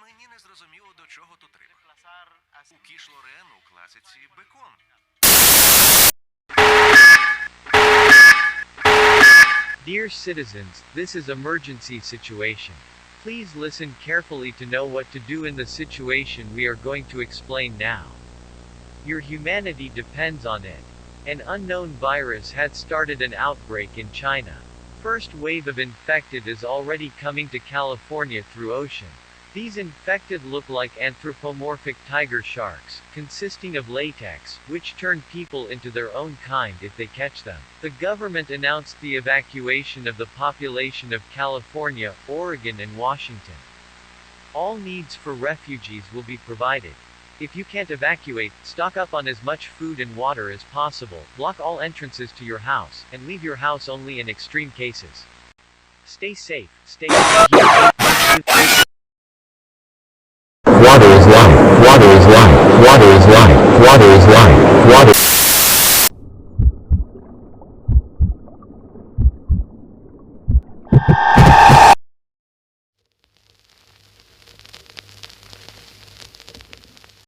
Мені не зрозуміло, до чого тут риба. У кіш Лорен у класиці бекон. Dear citizens, this is emergency situation. Please listen carefully to know what to do in the situation we are going to explain now. Your humanity depends on it. An unknown virus had started an outbreak in China. First wave of infected is already coming to California through ocean. These infected look like anthropomorphic tiger sharks, consisting of latex, which turn people into their own kind if they catch them. The government announced the evacuation of the population of California, Oregon and Washington. All needs for refugees will be provided. If you can't evacuate, stock up on as much food and water as possible, block all entrances to your house, and leave your house only in extreme cases. Stay safe, stay